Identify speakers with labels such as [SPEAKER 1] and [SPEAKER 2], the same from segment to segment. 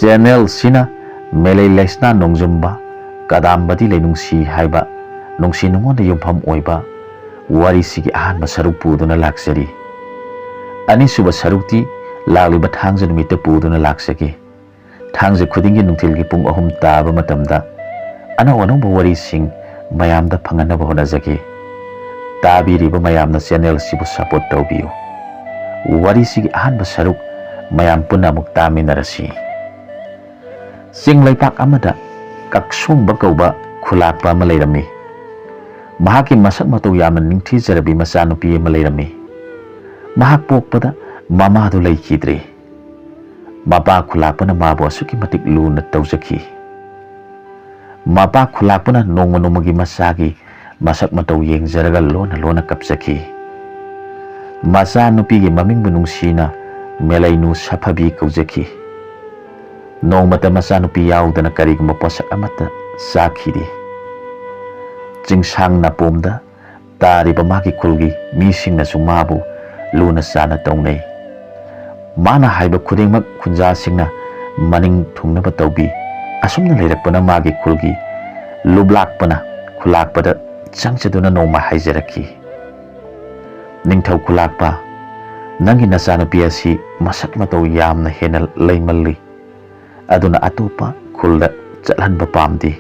[SPEAKER 1] Channel ꯁꯤꯅ ꯃꯦꯂꯩ ꯂꯩꯁꯅꯥ ꯅꯣꯡꯖꯨꯝꯕ ꯀꯗꯥꯝꯕꯗꯤ ꯂꯩꯅꯨꯡꯁꯤ ꯍꯥꯏꯕ ꯅꯨꯡꯁꯤ ꯅꯨꯡꯉꯣꯟꯗ ꯌꯨꯝꯐꯝ ꯑꯣꯏꯕ ꯋꯥꯔꯤꯁꯤꯒꯤ ꯑꯍꯥꯟꯕ ꯁꯔꯨꯛ ꯄꯨꯗꯨꯅ ꯂꯥꯛꯆꯔꯤ꯫ ꯑꯅꯤꯁꯨꯕ ꯁꯔꯨꯛꯇꯤ ꯂꯥꯛꯂꯤꯕ ꯊꯥꯡꯖ ꯅꯨꯃꯤꯠꯇ ꯄꯨꯗꯨꯅ ꯂꯥꯛꯆꯒꯦ꯫ ꯊꯥꯡꯖ ꯈꯨꯗꯤꯡꯒꯤ ꯅꯨꯡꯊꯤꯜꯒꯤ ꯄꯨꯡ 3 ꯇꯥꯕ ꯃꯇꯝꯗ ꯑꯅꯧ ꯑꯅꯧꯕ ꯋꯥꯔꯤꯁꯤꯡ ꯃꯌꯥꯝꯗ ꯐꯪꯍꯟꯅꯕ ꯍꯣꯠꯅꯖꯒꯦ꯫ ꯇꯥꯕꯤꯔꯤꯕ ꯃꯌꯥꯝꯅ ꯆꯦꯅꯦꯜꯁꯤꯕꯨ ꯁꯄꯣꯔꯠ ꯇꯧꯕꯤꯌꯨ꯫ ꯋꯥꯔꯤꯁꯤꯒꯤ ꯑꯍꯥꯟꯕ ꯁꯔꯨꯛ ꯃꯌꯥꯝ ꯄꯨꯟꯅ ꯑꯃꯨꯛ ꯇꯥꯃꯤꯟꯅꯔꯁꯤ꯫ ꯆꯤꯡ ꯂꯩꯄꯥꯛ ꯑꯃꯗ ꯀꯛꯁꯣꯡꯕ ꯀꯧꯕ ꯈꯨꯂꯥꯛꯄ ꯑꯃ ꯂꯩꯔꯝꯃꯤ꯫ ꯃꯍꯥꯛꯀꯤ ꯃꯁꯛ ꯃꯇꯧ ꯌꯥꯝꯅ ꯅꯤꯡꯊꯤꯖꯔꯕꯤ ꯃꯆꯥꯅꯨꯄꯤ ꯑꯃ ꯂꯩꯔꯝꯃꯤ꯫ ꯃꯍꯥꯛ ꯄꯣꯛꯄꯗ ꯃꯃꯥꯗꯨ ꯂꯩꯈꯤꯗ꯭ꯔꯦ꯫ ꯃꯄꯥ ꯈꯨꯂꯥꯛꯄꯅ ꯃꯥꯕꯨ ꯑꯁꯨꯛꯀꯤ ꯃꯇꯤꯛ ꯂꯨꯅ ꯇꯧꯖꯈꯤ꯫ ꯃꯄꯥ ꯈꯨꯂꯥꯛꯄꯅ ꯅꯣꯡꯃ ꯅꯣꯡꯃꯒꯤ ꯃꯆꯥꯒꯤ ꯃꯁꯛ ꯃꯇꯧ ꯌꯦꯡꯖꯔꯒ ꯂꯣꯟꯅ ꯂꯣꯟꯅ ꯀꯞꯆꯈꯤ꯫ ꯃꯆꯥꯅꯨꯄꯤꯒꯤ ꯃꯃꯤꯡꯕꯨ ꯅꯨꯡꯁꯤꯅ ꯃꯦꯂꯩꯅꯨ ꯁꯥꯐꯕꯤ ꯀꯧꯖꯈꯤ꯫ ꯅꯣꯡꯃꯇ ꯃꯆꯥꯅꯨꯄꯤ ꯌꯥꯎꯗꯅ ꯀꯔꯤꯒꯨꯝꯕ ꯄꯣꯠꯁꯛ ꯑꯃꯠꯇ ꯆꯥꯈꯤꯗꯦ꯫ ꯆꯤꯡꯁꯥꯡ ꯅꯥꯄꯣꯝꯗ ꯇꯥꯔꯤꯕ ꯃꯥꯒꯤ ꯈꯨꯜꯒꯤ ꯃꯤꯁꯤꯡꯅꯁꯨ ꯃꯥꯕꯨ ꯂꯨꯅ ꯆꯥꯟꯅ ꯇꯧꯅꯩ꯫ ꯃꯥꯅ ꯍꯥꯏꯕ ꯈꯨꯗꯤꯡꯃꯛ ꯈꯨꯟꯖꯥꯁꯤꯡꯅ ꯃꯅꯤꯡ ꯊꯨꯡꯅꯕ ꯇꯧꯕꯤ꯫ ꯑꯁꯨꯝꯅ ꯂꯩꯔꯛꯄꯅ ꯃꯥꯒꯤ ꯈꯨꯜꯒꯤ ꯂꯨꯞꯂꯥꯛꯄꯅ ꯈꯨꯂꯥꯛꯄꯗ ꯆꯪꯖꯗꯨꯅ ꯅꯣꯡꯃ ꯍꯥꯏꯖꯔꯛꯈꯤ꯫ ꯅꯤꯡꯊꯧ ꯈꯨꯂꯥꯛꯄ, ꯅꯪꯒꯤ ꯅꯆꯥꯅꯨꯄꯤ ꯑꯁꯤ ꯃꯁꯛ ꯃꯇꯧ ꯌꯥꯝꯅ ꯍꯦꯟꯅ ꯂꯩꯃꯜꯂꯤ, ꯑꯗꯨꯅ ꯑꯇꯣꯞꯄ ꯈꯨꯜꯗ ꯆꯠꯍꯟꯕ ꯄꯥꯝꯗꯦ꯫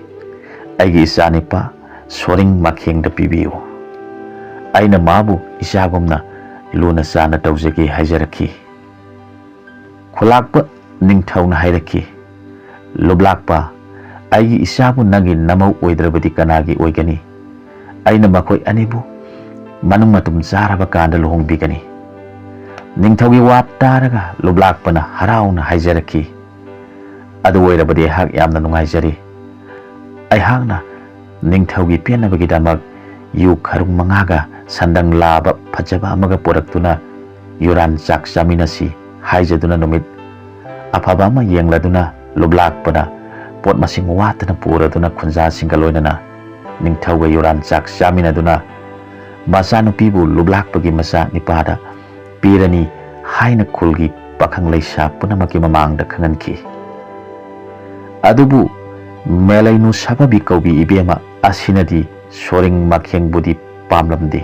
[SPEAKER 1] ꯑꯩꯒꯤ ꯏꯆꯥꯅꯤꯄꯥ ꯁꯣꯔꯤꯡ ꯃꯈꯦꯡꯗ ꯄꯤꯕꯤꯌꯨ꯫ ꯑꯩꯅ ꯃꯥꯕꯨ ꯏꯆꯥꯒꯨꯝꯅ ꯂꯨꯅ ꯆꯥꯟꯅ ꯇꯧꯖꯒꯦ ꯍꯥꯏꯖꯔꯛꯈꯤ꯫ ꯈꯨꯂꯥꯛꯄ ꯅꯤꯡꯊꯧꯅ ꯍꯥꯏꯔꯛꯈꯤ, ꯂꯨꯞꯂꯥꯛꯄ, ꯑꯩꯒꯤ ꯏꯆꯥꯕꯨ ꯅꯪꯒꯤ ꯅꯃꯧ ꯑꯣꯏꯗ꯭ꯔꯕꯗꯤ ꯀꯅꯥꯒꯤ ꯑꯣꯏꯒꯅꯤ? ꯑꯩꯅ ꯃꯈꯣꯏ ꯑꯅꯤꯕꯨ ꯃꯅꯨꯡ ꯃꯇꯨꯝ ꯆꯥꯔꯕ ꯀꯥꯟꯗ ꯂꯨꯍꯣꯡꯕꯤꯒꯅꯤ꯫ ꯅꯤꯡꯊꯧꯒꯤ ꯋꯥ ꯇꯥꯔꯒ ꯂꯨꯞꯂꯥꯛꯄꯅ ꯍꯔꯥꯎꯅ ꯍꯥꯏꯖꯔꯛꯈꯤ, ꯑꯗꯨ ꯑꯣꯏꯔꯕꯗꯤ ꯑꯩꯍꯥꯛ ꯌꯥꯝꯅ ꯅꯨꯡꯉꯥꯏꯖꯔꯦ꯫ ꯑꯩꯍꯥꯛꯅ ꯅꯤꯡꯊꯧꯒꯤ ꯄꯦꯟꯅꯕꯒꯤꯗꯃꯛ ꯌꯨ ꯈꯔꯨꯡ 5ꯒ ꯁꯟꯗꯪ ꯂꯥꯕ ꯐꯖꯕ ꯑꯃꯒ ꯄꯨꯔꯛꯇꯨꯅ ꯌꯨꯔꯥꯟ ꯆꯥꯛ ꯆꯥꯃꯤꯟꯅꯁꯤ ꯍꯥꯏꯖꯗꯨꯅ ꯅꯨꯃꯤꯠ ꯑꯐꯕ ꯑꯃ ꯌꯦꯡꯂꯗꯨꯅ ꯂꯨꯞꯂꯥꯛꯄꯅ ꯄꯣꯠ ꯃꯁꯤꯡ ꯋꯥꯠꯇꯅ ꯄꯨꯔꯗꯨꯅ ꯈꯨꯟꯖꯥꯁꯤꯡꯒ ꯂꯣꯏꯅꯅ ꯅꯤꯡꯊꯧꯒ ꯌꯨꯔꯥꯟ ꯆꯥꯛ ꯆꯥꯃꯤꯟꯅꯗꯨꯅ ꯃꯆꯥꯅꯨꯄꯤꯕꯨ ꯂꯨꯞꯂꯥꯛꯄꯒꯤ ꯃꯆꯥ ꯅꯤꯄꯥꯗ ꯄꯤꯔꯅꯤ ꯍꯥꯏꯅ ꯈꯨꯜꯒꯤ ꯄꯥꯈꯪ ꯂꯩꯁꯥ ꯄꯨꯝꯅꯃꯛꯀꯤ ꯃꯃꯥꯡꯗ ꯈꯪꯍꯟꯈꯤ꯫ ꯑꯗꯨꯕꯨ ꯃꯦꯂꯩꯅꯨ ꯁꯥꯐꯕꯤ ꯀꯧꯕꯤ ꯏꯕꯦꯝꯃ ꯑꯁꯤꯅꯗꯤ ꯁꯣꯔꯤꯡ ꯃꯈꯦꯡꯕꯨꯗꯤ ꯄꯥꯝꯂꯝꯗꯦ꯫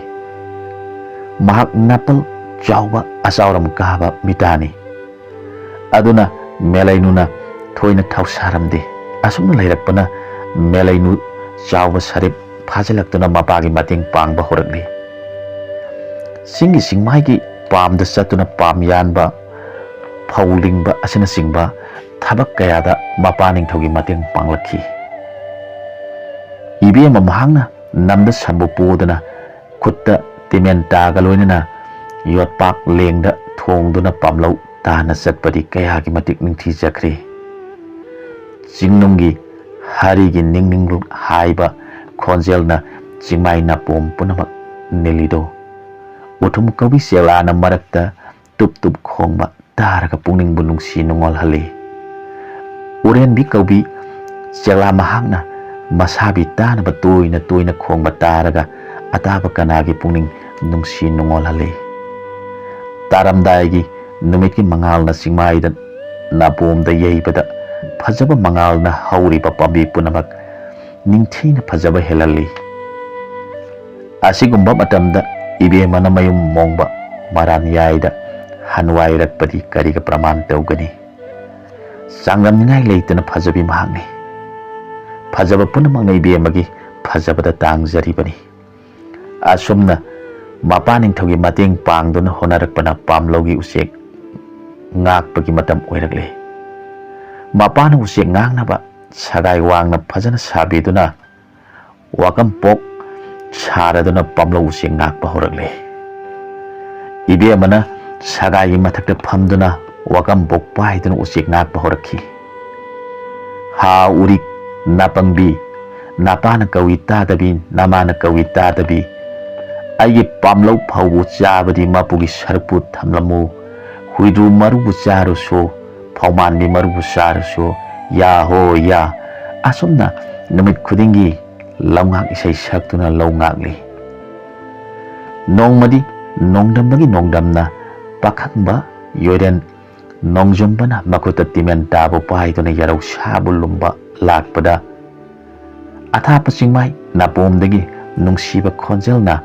[SPEAKER 1] ꯃꯍꯥꯛ ꯅꯥꯄꯜ ꯆꯥꯎꯕ ꯑꯆꯥꯎꯔꯝ ꯀꯥꯕ ꯃꯤꯇꯥꯅꯤ꯫ ꯑꯗꯨꯅ ꯃꯦꯂꯩꯅꯨꯅ ꯊꯣꯏꯅ ꯊꯧꯁꯥꯔꯝꯗꯦ꯫ ꯑꯁꯨꯝꯅ ꯂꯩꯔꯛꯄꯅ ꯃꯦꯂꯩꯅꯨ ꯆꯥꯎꯕ ꯁꯔꯤꯞ ꯐꯥꯖꯤꯜꯂꯛꯇꯨꯅ ꯃꯄꯥꯒꯤ ꯃꯇꯦꯡ ꯄꯥꯡꯕ ꯍꯧꯔꯛꯂꯤ꯫ ꯆꯤꯡꯒꯤ ꯆꯤꯡꯃꯥꯏꯒꯤ ꯄꯥꯝꯗ ꯆꯠꯇꯨꯅ ꯄꯥꯝ ꯌꯥꯟꯕ, ꯐꯧ ꯂꯤꯡꯕ ꯑꯁꯤꯅꯆꯤꯡꯕ ꯊꯕꯛ ꯀꯌꯥꯗ ꯃꯄꯥ ꯅꯤꯡꯊꯧꯒꯤ ꯃꯇꯦꯡ ꯄꯥꯡꯂꯛꯈꯤ꯫ ꯏꯕꯦꯝꯃ ꯃꯍꯥꯛꯅ ꯅꯝꯗ ꯁꯟꯕꯨ ꯄꯨꯗꯨꯅ ꯈꯨꯠꯇ ꯇꯤꯃꯦꯟꯇꯥꯒ ꯂꯣꯏꯅꯅ ꯌꯣꯠꯄꯥꯛ ꯂꯦꯡꯗ ꯊꯣꯡꯗꯨꯅ ꯄꯥꯝꯂꯧ ꯇꯥꯅ ꯆꯠꯄꯗꯤ ꯀꯌꯥꯒꯤ ꯃꯇꯤꯛ ꯅꯤꯡꯊꯤꯖꯈ꯭ꯔꯦ꯫ ꯆꯤꯡꯅꯨꯡꯒꯤ ꯍꯔꯤꯒꯤ ꯅꯤꯡ ꯅꯤꯡ ꯍꯥꯏꯕ ꯈꯣꯟꯖꯦꯜꯅ ꯆꯤꯡꯃꯥꯏ ꯅꯥꯄꯣꯝ ꯄꯨꯝꯅꯃꯛ ꯅꯤꯜꯂꯤꯗꯣ ꯎꯊꯨꯝ ꯀꯧꯕꯤ ꯆꯦꯛꯂꯥꯅ ꯃꯔꯛꯇ ꯇꯨꯞ ꯇꯨꯞ ꯈꯣꯡꯕ ꯇꯥꯔꯒ ꯄꯨꯛꯅꯤꯡꯕꯨ ꯅꯨꯡꯁꯤ ꯅꯨꯡꯉꯣꯜꯍꯜꯂꯤ꯫ ꯎꯔꯦꯟꯕꯤ ꯀꯧꯕꯤ ꯆꯦꯛꯂꯥ ꯃꯍꯥꯛꯅ ꯃꯁꯥꯕꯤ ꯇꯥꯅꯕ ꯇꯣꯏꯅ ꯇꯣꯏꯅ ꯈꯣꯡꯕ ꯇꯥꯔꯒ ꯑꯇꯥꯕ ꯀꯅꯥꯒꯤ ꯄꯨꯛꯅꯤꯡ ꯅꯨꯡꯁꯤ ꯅꯨꯡꯉꯣꯜꯍꯜꯂꯤ꯫ ꯇꯥꯔꯝꯗꯥꯏꯒꯤ ꯅꯨꯃꯤꯠꯀꯤ ꯃꯉꯥꯜꯅ ꯆꯤꯡꯃꯥꯏꯗ ꯅꯥꯄꯣꯝꯗ ꯌꯩꯕꯗ ꯐꯖꯕ ꯃꯉꯥꯜꯅ ꯍꯧꯔꯤꯕ ꯄꯥꯝꯕꯤ ꯄꯨꯝꯅꯃꯛ ꯅꯤꯡꯊꯤꯅ ꯐꯖꯕ ꯍꯦꯜꯍꯜꯂꯤ꯫ ꯑꯁꯤꯒꯨꯝꯕ ꯃꯇꯝꯗ ꯏꯕꯦꯝꯃꯅ ꯃꯌꯨꯝ ꯃꯣꯡꯕ ꯃꯔꯥꯟꯌꯥꯏꯗ ꯍꯟꯋꯥꯏꯔꯛꯄꯗꯤ ꯀꯔꯤꯒ ꯄ꯭ꯔꯃꯥꯟ ꯇꯧꯒꯅꯤ? ꯆꯥꯡꯗꯝꯅꯤꯡꯉꯥꯏ ꯂꯩꯇꯅ ꯐꯖꯕꯤ ꯃꯍꯥꯛꯅꯤ꯫ ꯐꯖꯕ ꯄꯨꯝꯅꯃꯛꯅ ꯏꯕꯦꯝꯃꯒꯤ ꯐꯖꯕꯗ ꯇꯥꯡꯖꯔꯤꯕꯅꯤ꯫ ꯑꯁꯨꯝꯅ ꯃꯄꯥ ꯅꯤꯡꯊꯧꯒꯤ ꯃꯇꯦꯡ ꯄꯥꯡꯗꯨꯅ ꯍꯣꯠꯅꯔꯛꯄꯅ ꯄꯥꯝꯂꯧꯒꯤ ꯎꯆꯦꯛ ꯉꯥꯛꯄꯒꯤ ꯃꯇꯝ ꯑꯣꯏꯔꯛꯂꯦ꯫ ꯃꯄꯥꯅ ꯎꯆꯦꯛ ꯉꯥꯛꯅꯕ ꯁꯒꯥꯏ ꯋꯥꯡꯅ ꯐꯖꯅ ꯁꯥꯕꯤꯗꯨꯅ ꯋꯥꯀꯝꯄꯣꯛ ꯁꯥꯔꯗꯨꯅ ꯄꯥꯝꯂꯧ ꯎꯆꯦꯛ ꯉꯥꯛꯄ ꯍꯧꯔꯛꯂꯦ꯫ ꯏꯕꯦꯝꯃꯅ ꯁꯒꯥꯏꯒꯤ ꯃꯊꯛꯇ ꯐꯝꯗꯨꯅ ꯋꯥꯀꯝꯄꯣꯛ ꯄꯥꯏꯗꯨꯅ ꯎꯆꯦꯛ ꯉꯥꯛꯄ ꯍꯧꯔꯛꯈꯤ꯫ ꯍꯥ ꯎꯔꯤꯛ ꯅꯥꯄꯪꯕꯤ, ꯅꯄꯥꯅ ꯀꯧꯏ ꯇꯥꯗꯕꯤ, ꯅꯃꯥꯅ ꯀꯧꯏ ꯇꯥꯗꯕꯤ, ꯑꯩꯒꯤ ꯄꯥꯝꯂꯧ ꯐꯧꯕꯨ ꯆꯥꯕꯗꯤ ꯃꯄꯨꯒꯤ ꯁꯔꯨꯛꯄꯨ ꯊꯝꯂꯝꯃꯨ, ꯍꯨꯏꯗ꯭ꯔꯨ ꯃꯔꯨꯕꯨ ꯆꯥꯔꯨꯁꯨ, ꯐꯧꯃꯥꯟꯕꯤ ꯃꯔꯨꯕꯨ ꯆꯥꯔꯨꯁꯨ, ꯌꯥ ꯍꯣ ꯌꯥ꯫ ꯑꯁꯨꯝꯅ ꯅꯨꯃꯤꯠ ꯈꯨꯗꯤꯡꯒꯤ ꯂꯧꯉꯥꯛ ꯏꯁꯩ ꯁꯛꯇꯨꯅ ꯂꯧ ꯉꯥꯛꯂꯤ꯫ ꯅꯣꯡꯃꯗꯤ ꯅꯣꯡꯗꯝꯕꯒꯤ ꯅꯣꯡꯗꯝꯅ ꯄꯥꯈꯪꯕ ꯌꯣꯏꯔꯦꯟ Nongjumbana makuta timen tabo paiduna yarau sabu lumba lakpada athapa chingmai napomdagi nungsiba khonjelna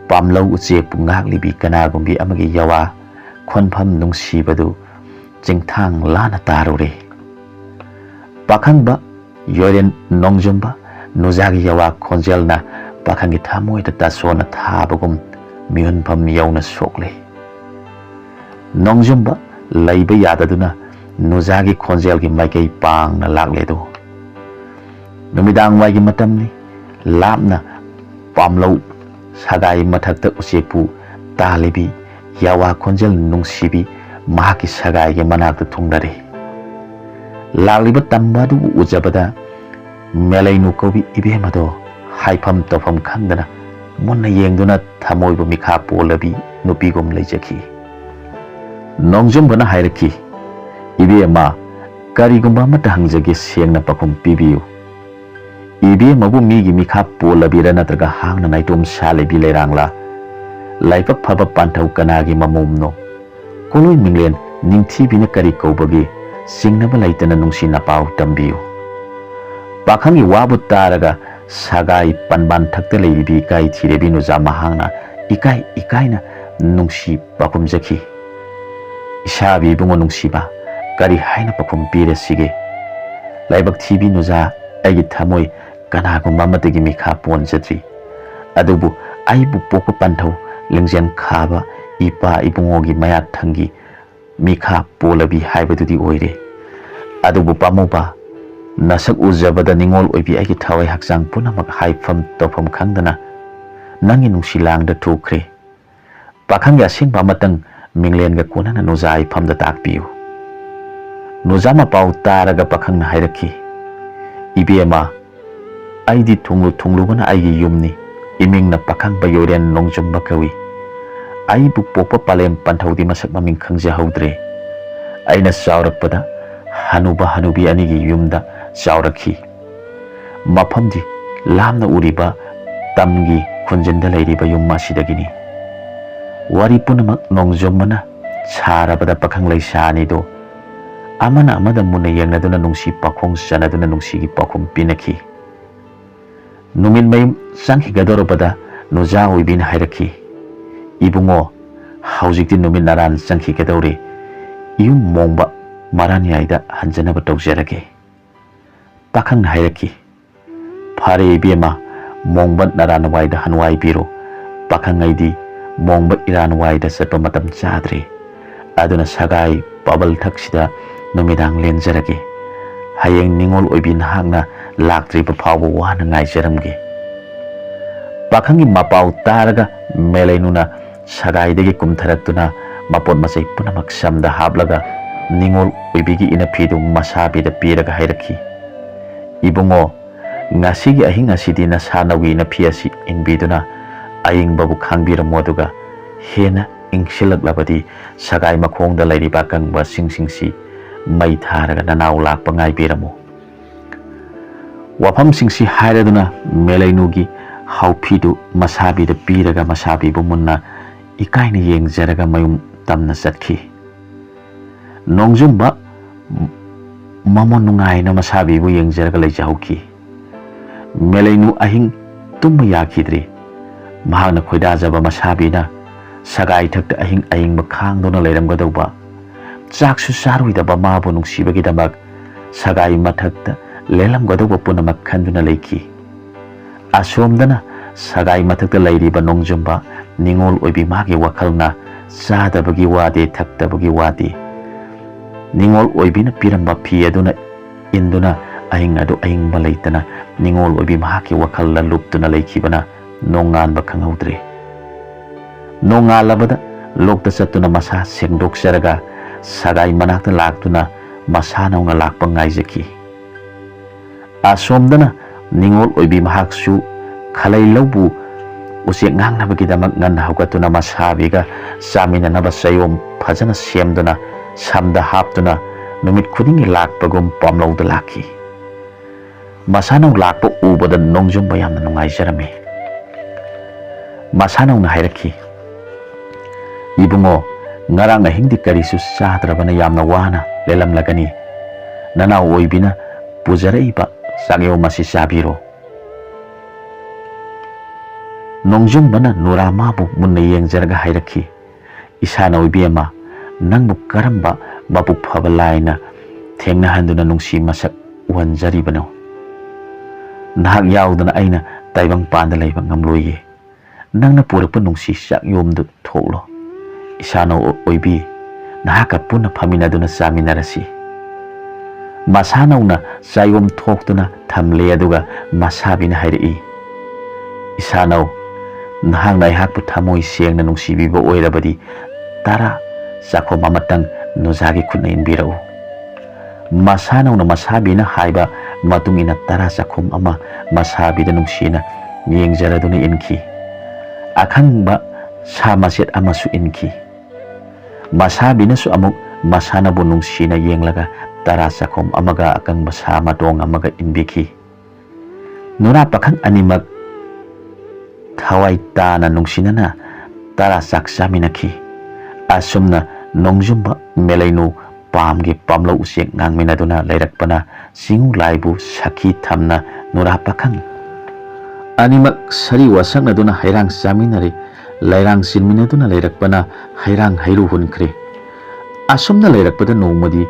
[SPEAKER 1] pamlau uche pungak libi kanagumbi amagi yawa khonpham nungsibadu chingthang lana tarure pakhangba yoren nongjumba nujagi yawa khonjelna pakhangi thamoi ta tasona thabagum miunpham yauna sokle nongjumba laiba yadaduna nujagi khonjelgi maikei pangna lakledu numidang waigi matamni lapna pamlau sagai mathakta uchepu talibi yawa khonjel nungsibi mahaki sagai ge manakta thungnare lagliba tambadu ujabada melainu kobi ibemado haifam tofam khangdana munna yengduna thamoibu mikha polabi nupigum leijaki nongjumbana hairaki ibema karigumba mata hangjage sengna pakhum pibiu ibemabu migi mikha polabira natraga hangna naitom salebi lerangla laipak phaba panthau kanagi mamumno koloi minglen ningthibina kari kobagi singnaba laitana nungsi napau tambiu pakhangi wabu taraga sagai panban thakta leibi kai thirebi nuja mahangna ikaina nungsi pakum jaki isabi bungo nungsiba kari haina pakum pire sige laibak thibi nuja agi thamoi kanagumba matagi mikha ponjatri adubu aibu pokpa panthau lengjen khaba ipa ibungogi mayat thangi mikha polabi haibadudi oire adubu pamoba nasak ujabada ningol oibi agi thawai hakjang punamak haifam tofam khangdana nangi nungsilangda thukre pakhangya singba matang minglenga kunana nujai famda takpiu nujama pau taraga pakhangna hairaki ibema aidi thunglu bana aigi yumni imingna pakhang bayoren nongjumba kawi aibu pokpa palem panthaudi masak maming khangja haudre aina saurakpada hanuba hanubi anigi yumda saurakhi maphamdi lamna uriba tamgi khunjenda leiriba yum masidagini wari punamak nongjumbana sarabada pakhang leisani do amana amada munna yengnaduna nungsi pakhong sanaduna nungsigi pakhum pinaki numin mayum sanghi gadorobada nuja oibin hairaki ibungo haujikti numin naran sanghi gadore iyum mongba maran yaida hanjanaba tawjarage pakhang hairaki phare ibema mongba naran waida hanwai biro pakhang aidi mongba iran waida satpa matam chadre aduna sagai pabal thaksida numidang lenjarage hayeng ningol oibin hangna laktriba phawba wana ngaijaramge pakhangi mapau taraga melainuna sagaidagi kumtharaktuna mapot masai punamak samda hablaga ningol oibigi inapidu masabida piraga hairaki ibungo ngasigi ahing asidi na sanawi inapiasi inbiduna aying babu khangbiram hena ingsilaklabadi sagai makhongda lairiba kangba singsingsi mai tharaga nanaw lakpa ngaibiramo wafam singsi hairaduna melainugi haupidu masabida piraga masabibu munna ikaini yengjaraga mayum tamna satki nongjumba mamon nungaina masabibu yengjaraga leijauki melainu ahing tumma yakidri mahana khoidajaba masabina sagai thakta ahing makhangdona leiramgadauba chaksu saruidaba mabu nungsibagi damak sagai mathakta lelam gadauba punamak khanduna leiki asomdana sagai mathakta leiriba nongjumba ningol oibi magi wakhalna sadabagi wade thaktabagi wade ningol oibina piramba phi aduna induna ahing adu ahing balaitana ningol oibi mahaki wakhalla luptuna leikibana nongan ba khanghaudre nongalabada lokta satuna masa sengdoksaraga sagai manakta laktuna masa naunga lakpa ngaijaki asomdana ningol oibi mahaksu khalai lobu usek ngangnabagidamag ngan haugatuna masabiga saminanaba sayom phajana semduna samda haptuna numit khudingi lakpagum pamlauda laki masanau lakpa ubada nongjumba yamna nungaijarame masanau na hairaki ibungo ngarang ahingdi karisu chadrabana yamna wana lelamlagani nanau oibina pujaraiba chakyo masi chabiro nongjungbana nuramabu munna yengjaraga hairakhi isana oibema nangbu karamba mabuk phaba laina thengna handuna nungsi masak wanjaribano nahak yaudana aina taibang panda laiba ngamloye nangna purakpa nungsi chakyomdu thoklo isana oibi nahaka punna phaminaduna chaminarasi masanauna chayom thoktuna thamle aduga masabina hairi isanau nahak naihakpu thamoi sengna nungsibiba oirabadi tara chakhom amatang nojagi khutna inbirau masanauna masabina haiba matungina tara chakhom ama masabida nungsina yengjaraduna inki akhangba samaset amasu inki masabina su amuk masana bu nungsina yenglaga tara chakhom amaga akangba sama dong amaga inbiki nura pakhang animak thawai tana nungsinana tara chakchaminakhi asumna nongjumba melainu pamge pamlo usek ngangminaduna lairakpana singu laibu sakhi thamna nura pakhang animak sari wasaknaduna hairang chaminare lairang silminaduna lairakpana hairang hairu hunkhre asumna lairakpada nongmadi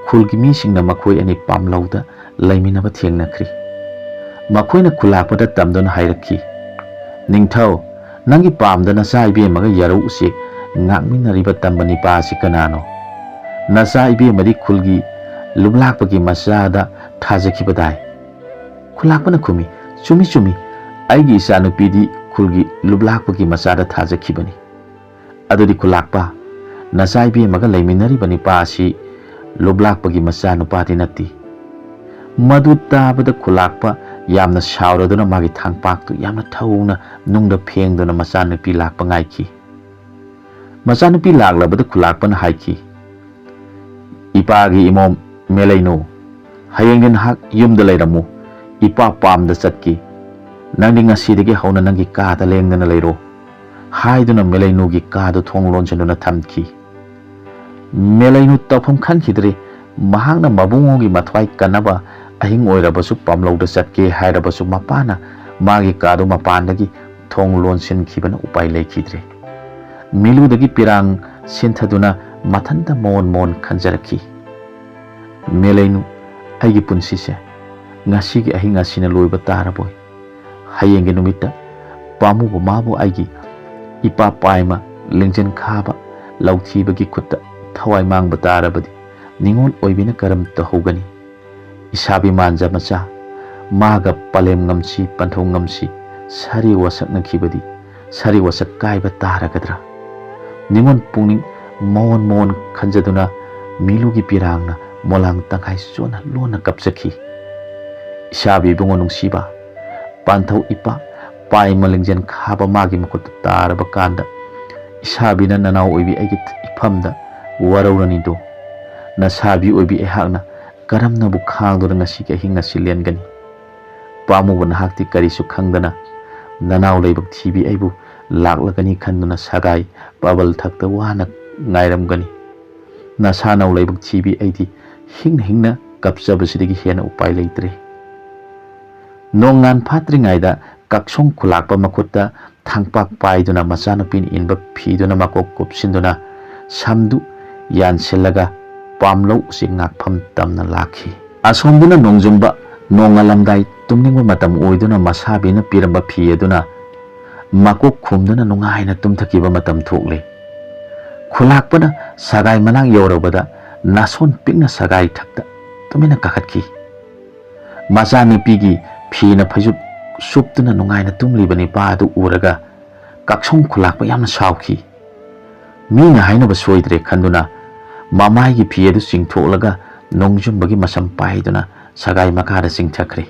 [SPEAKER 1] khulgi misingna makhoi ani pamlauda laiminaba thengnakhri makhoina khulakpada tamdona hairakhi ningthau nangi pamdana saibe maga yaru usek ngakminariba tambani pasi kanano nasa ibe mari khulgi lublakpagi masada thajakhibadai khulakpana khumi chumi chumi aigi isanu pidi khulgi lublakpagi masada thajakhibani adudi khulakpa nasa ibe maga laiminaribani pasi lublakpagi masanu pati natti madu tabada khulakpa yamna shauraduna magi thangpaktu yamna thauna nungda phengduna masanu pi lakpa ngaiki masanu pi laklabada khulakpana haiki ipagi imom melainu hayengin hak yumda lairamu ipa pamda chatki nangdi ngasidagi hauna nangi kada lengdana lairo haiduna melainu gi kada thonglon chanduna thamki melainu tafam khankhidre mahangna mabungogi mathwai kanaba ahing oirabasu pamlauda chatke hairabasu mapana magi kado mapandagi thonglon sinkhibana upai leikhidre miludagi pirang sinthaduna mathanta mon khanjarakhi melainu aigi punsise ngasigi ahi ngasina loiba taraboi hayenge numita pamu bu mabu aigi ipa paima lingjen khaba lauthibagi khutta thawai mangba tarabadi ningol oibina karam tahogani isabi manja macha maga palem ngamsi panthong ngamsi sari wasak nakhibadi sari wasak kaiba taragadra ningon pungning mon khanjaduna milugi pirangna molang tangkai sona lona kapsakhi isabi bungo nungsiba panthau ipa pai malingjen khaba magi makut taraba kanda isabi na nanau oibi aigi ifamda waraurani do na sabi oibi ehakna karamna bu khangdura ngasi ka hinga silen gani pamu ban hakti karisu khangdana nanau leibak thibi aibu laklagani khanduna sagai babal thakta wana ngairam gani nasanau leibak thibi aidi hingna kapsabasidi hena upai leitre nongan phatringaida kaksong khulakpa makutta thangpak paiduna machanupin inba phiduna makok kopsinduna samdu yansilaga pamlo singakpham tamna lakhi asombuna nongjumba nongalamdai tumningba matam oiduna masabina piramba phi aduna makok khumduna nungaina tumthakiba matam thokle khulakpana sagai manang yorobada nason pingna sagai thakta tumina kakhatki macani pigi phina phajub suptuna nungaina tumlibani padu uraga kaksong khulakpa yamna sauki mina hainaba soidre khanduna mamai gi phi adu singtholaga nongjumba gi masam paiduna sagai makara singthakre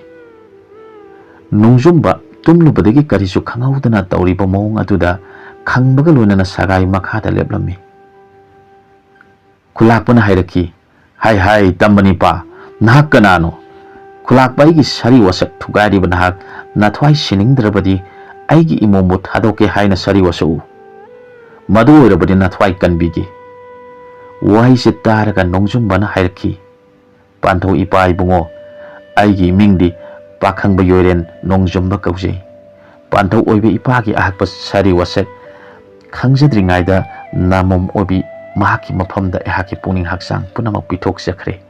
[SPEAKER 1] nongjumba tumlubadagi karisu khangaudana tawriba mong aduda khangbaga loinana sagai makhada leplami khulakpana hairaki hai tambani pa nahak kanano khulakpa aigi sari wasak thugari banahak nathwai siningdrabadi aigi imombo thadoke haina sari wasu madu oirabadi nathwai kanbigi ꯋꯥꯍꯩꯁꯦ ꯇꯥꯔꯒ ꯅꯣꯡꯖꯨꯝꯕꯅ ꯍꯥꯏꯔꯛꯈꯤ, ꯄꯥꯟꯊꯧ ꯏꯄꯥ ꯏꯕꯨꯡꯉꯣ, ꯑꯩꯒꯤ ꯃꯤꯡꯗꯤ ꯄꯥꯈꯪꯕ ꯌꯣꯏꯔꯦꯟ ꯅꯣꯡꯖꯨꯝꯕ ꯀꯧꯖꯩ꯫ ꯄꯥꯟꯊꯧ ꯑꯣꯏꯕ ꯏꯄꯥꯒꯤ ꯑꯍꯛꯄ ꯁꯥꯔꯤ ꯋꯥꯁꯛ ꯈꯪꯖꯗ꯭ꯔꯤꯉꯩꯗ ꯅꯥꯃꯣꯝ ꯑꯣꯏꯕꯤ ꯃꯍꯥꯛꯀꯤ ꯃꯐꯝꯗ ꯑꯩꯍꯥꯛꯀꯤ ꯄꯨꯛꯅꯤꯡ ꯍꯛꯆꯥꯡ ꯄꯨꯝꯅꯃꯛ ꯄꯤꯊꯣꯛꯆꯈ꯭ꯔꯦ꯫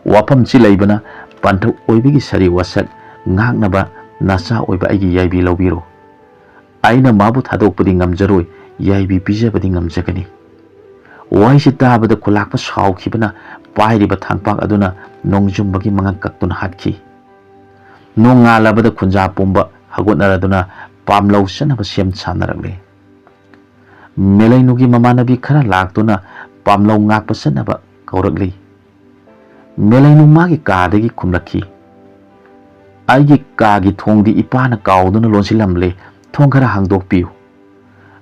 [SPEAKER 1] ꯋꯥꯐꯝꯁꯤ ꯂꯩꯕꯅ ꯄꯥꯟꯊꯧ ꯑꯣꯏꯕꯒꯤ ꯁꯥꯔꯤ ꯋꯥꯁꯛ ꯉꯥꯛꯅꯕ ꯅꯆꯥ ꯑꯣꯏꯕ ꯑꯩꯒꯤ ꯌꯥꯏꯕꯤ ꯂꯧꯕꯤꯔꯣ꯫ ꯑꯩꯅ ꯃꯥꯕꯨ ꯊꯥꯗꯣꯛꯄꯗꯤ ꯉꯝꯖꯔꯣꯏ, ꯌꯥꯏꯕꯤ ꯄꯤꯖꯕꯗꯤ ꯉꯝꯖꯒꯅꯤ꯫ ꯋꯥꯍꯩꯁꯤ ꯇꯥꯕꯗ ꯈꯨꯂꯥꯛꯄ ꯁꯥꯎꯈꯤꯕꯅ ꯄꯥꯏꯔꯤꯕ ꯊꯥꯡꯄꯥꯛ ꯑꯗꯨꯅ ꯅꯣꯡꯖꯨꯝꯕꯒꯤ ꯃꯉꯛ ꯀꯛꯇꯨꯅ ꯍꯥꯠꯈꯤ꯫ ꯅꯣꯡꯉꯥꯜꯂꯕꯗ ꯈꯨꯟꯖꯥ ꯄꯨꯝꯕ ꯍꯧꯒꯠꯅꯔꯗꯨꯅ ꯄꯥꯝꯂꯧ ꯆꯠꯅꯕ ꯁꯦꯝ ꯁꯥꯅꯔꯛꯂꯦ꯫ ꯃꯦꯂꯩꯅꯨꯒꯤ ꯃꯃꯥꯟꯅꯕꯤ ꯈꯔ ꯂꯥꯛꯇꯨꯅ ꯄꯥꯝꯂꯧ ꯉꯥꯛꯄ ꯆꯠꯅꯕ ꯀꯧꯔꯛꯂꯤ꯫ ꯃꯦꯂꯩꯅꯨ ꯃꯥꯒꯤ ꯀꯥꯗꯒꯤ ꯈꯨꯝꯂꯛꯈꯤ, ꯑꯩꯒꯤ ꯀꯥꯒꯤ ꯊꯣꯡꯗꯤ ꯏꯄꯥꯅ ꯀꯥꯎꯗꯨꯅ ꯂꯣꯟꯁꯤꯜꯂꯝꯂꯦ, ꯊꯣꯡ ꯈꯔ ꯍꯥꯡꯗꯣꯛꯄꯤꯌꯨ꯫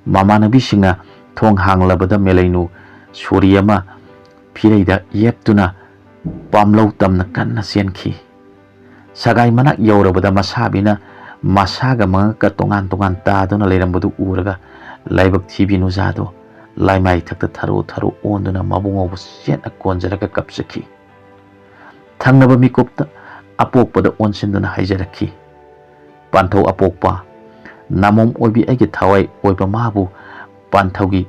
[SPEAKER 1] ꯃꯃꯥꯟꯅꯕꯤꯁꯤꯡꯅ ꯊꯣꯡ ꯍꯥꯡꯂꯕꯗ ꯃꯦꯂꯩꯅꯨ ꯁꯣꯔꯤ ꯑꯃ ꯐꯤꯔꯩꯗ ꯌꯦꯞꯇꯨꯅ ꯄꯥꯝꯂꯧ ꯇꯝꯅ ꯀꯟꯅ ꯆꯦꯟꯈꯤ꯫ ꯁꯒꯥꯏ ꯃꯅꯥꯛ ꯌꯧꯔꯕꯗ ꯃꯁꯥꯕꯤꯅ ꯃꯁꯥꯒ ꯃꯉꯛꯀ ꯇꯣꯉꯥꯟ ꯇꯣꯉꯥꯟ ꯇꯥꯗꯨꯅ ꯂꯩꯔꯝꯕꯗꯨ ꯎꯔꯒ ꯂꯥꯏꯕꯛ ꯊꯤꯕꯤ ꯅꯨꯖꯥꯗꯣ ꯂꯥꯏꯃꯥꯏ ꯊꯛꯇ ꯊꯔꯣ ꯊꯔꯣ ꯑꯣꯟꯗꯨꯅ ꯃꯕꯨꯡꯉꯣꯕꯨ ꯆꯦꯠꯅ ꯀꯣꯟꯖꯔꯒ ꯀꯞꯆꯈꯤ꯫ ꯊꯪꯅꯕ ꯃꯤꯀꯨꯞꯇ ꯑꯄꯣꯛꯄꯗ ꯑꯣꯟꯁꯤꯟꯗꯨꯅ ꯍꯥꯏꯖꯔꯛꯈꯤ, ꯄꯥꯟꯊꯧ ꯑꯄꯣꯛꯄ, ꯅꯥꯃꯣꯝ ꯑꯣꯏꯕꯤ ꯑꯩꯒꯤ ꯊꯋꯥꯏ ꯑꯣꯏꯕ ꯃꯥꯕꯨ ꯄꯥꯟꯊꯧꯒꯤ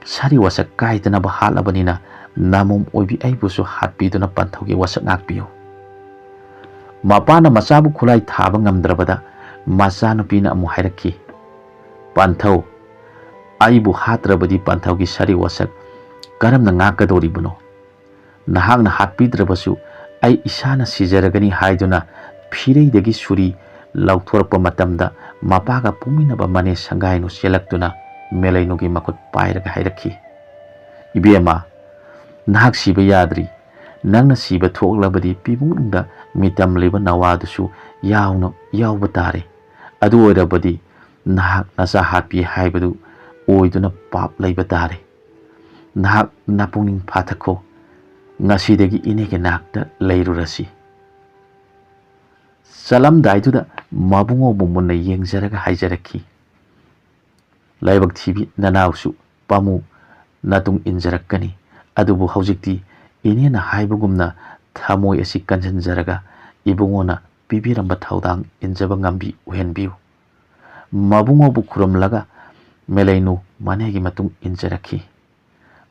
[SPEAKER 1] ꯁꯥꯔꯤ ꯋꯥꯁꯛ ꯀꯥꯏꯗꯅꯕ ꯍꯥꯠꯂꯕꯅꯤꯅ ꯅꯥꯃꯣꯝ ꯑꯣꯏꯕꯤ ꯑꯩꯕꯨꯁꯨ ꯍꯥꯠꯄꯤꯗꯨꯅ ꯄꯥꯟꯊꯧꯒꯤ ꯋꯥꯁꯛ ꯉꯥꯛꯄꯤꯌꯨ꯫ ꯃꯄꯥꯅ ꯃꯆꯥꯕꯨ ꯈꯨꯠꯂꯥꯏ ꯊꯥꯕ ꯉꯝꯗ꯭ꯔꯕꯗ ꯃꯆꯥꯅꯨꯄꯤꯅ ꯑꯃꯨꯛ ꯍꯥꯏꯔꯛꯈꯤ, ꯄꯥꯟꯊꯧ, ꯑꯩꯕꯨ ꯍꯥꯠꯇ꯭ꯔꯕꯗꯤ ꯄꯥꯟꯊꯧꯒꯤ ꯁꯥꯔꯤ ꯋꯥꯁꯛ ꯀꯔꯝꯅ ꯉꯥꯛꯀꯗꯧꯔꯤꯕꯅꯣ? ꯅꯍꯥꯛꯅ ꯍꯥꯠꯄꯤꯗ꯭ꯔꯕꯁꯨ ꯑꯩ ꯏꯁꯥꯅ ꯁꯤꯖꯔꯒꯅꯤ ꯍꯥꯏꯗꯨꯅ ꯐꯤꯔꯩꯗꯒꯤ ꯁꯨꯔꯤ ꯂꯧꯊꯣꯔꯛꯄ ꯃꯇꯝꯗ ꯃꯄꯥꯒ ꯄꯣꯛꯃꯤꯟꯅꯕ ꯃꯅꯦ ꯁꯪꯒꯥꯏꯅꯨ ꯆꯦꯜꯂꯛꯇꯨꯅ ꯃꯦꯂꯩꯅꯨꯒꯤ ꯃꯈꯨꯠ ꯄꯥꯏꯔꯒ ꯍꯥꯏꯔꯛꯈꯤ, ꯏꯕꯦꯝꯃ, ꯅꯍꯥꯛ ꯁꯤꯕ ꯌꯥꯗ꯭ꯔꯤ꯫ ꯅꯪꯅ ꯁꯤꯕ ꯊꯣꯛꯂꯕꯗꯤ ꯄꯤꯕꯨꯡꯅꯨꯡꯗ ꯃꯤꯇꯝꯂꯤꯕ ꯅꯋꯥꯗꯨꯁꯨ ꯌꯥꯎꯕ ꯇꯥꯔꯦ꯫ ꯑꯗꯨ ꯑꯣꯏꯔꯕꯗꯤ ꯅꯍꯥꯛ ꯅꯆꯥ ꯍꯥꯠꯄꯤ ꯍꯥꯏꯕꯗꯨ ꯑꯣꯏꯗꯨꯅ ꯄꯥꯞ ꯂꯩꯕ ꯇꯥꯔꯦ꯫ ꯅꯍꯥꯛ ꯅꯄꯨꯛꯅꯤꯡ ꯐꯥꯊꯈꯣ, ꯉꯁꯤꯗꯒꯤ ꯏꯅꯦꯒꯤ ꯅꯥꯛꯇ ꯂꯩꯔꯨꯔꯁꯤ꯫ ꯆꯠꯂꯝꯗꯥꯏꯗꯨꯗ ꯃꯕꯨꯡꯉꯣꯕꯨ ꯃꯨꯟꯅ ꯌꯦꯡꯖꯔꯒ ꯍꯥꯏꯖꯔꯛꯈꯤ, ꯂꯥꯏꯕꯛ ꯊꯤꯕꯤ ꯅꯅꯥꯎꯁꯨ ꯄꯥꯃꯨ ꯅꯇꯨꯡ ꯏꯟꯖꯔꯛꯀꯅꯤ, ꯑꯗꯨꯕꯨ ꯍꯧꯖꯤꯛꯇꯤ ꯏꯅꯦꯅ ꯍꯥꯏꯕꯒꯨꯝꯅ ꯊꯃꯣꯏ ꯑꯁꯤ ꯀꯟꯖꯟꯖꯔꯒ ꯏꯕꯨꯡꯉꯣꯅ ꯄꯤꯕꯤꯔꯝꯕ ꯊꯧꯗꯥꯡ ꯏꯟꯖꯕ ꯉꯝꯕꯤ ꯑꯣꯏꯍꯟꯕꯤꯌꯨ꯫ ꯃꯕꯨꯡꯉꯣꯕꯨ ꯈꯨꯔꯨꯝꯂꯒ ꯃꯦꯂꯩꯅꯨ ꯃꯅꯦꯒꯤ ꯃꯇꯨꯡ ꯏꯟꯖꯔꯛꯈꯤ꯫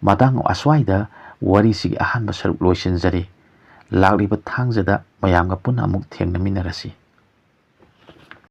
[SPEAKER 1] ꯃꯇꯥꯡ ꯑꯁ꯭ꯋꯥꯏꯗ ꯋꯥꯔꯤꯁꯤꯒꯤ ꯑꯍꯥꯟꯕ ꯁꯔꯨꯛ ꯂꯣꯏꯁꯤꯟꯖꯔꯦ꯫ ꯂꯥꯛꯂꯤꯕ ꯊꯥꯡꯖꯗ ꯃꯌꯥꯝꯒ ꯄꯨꯟꯅ ꯑꯃꯨꯛ ꯊꯦꯡꯅꯃꯤꯟꯅꯔꯁꯤ꯫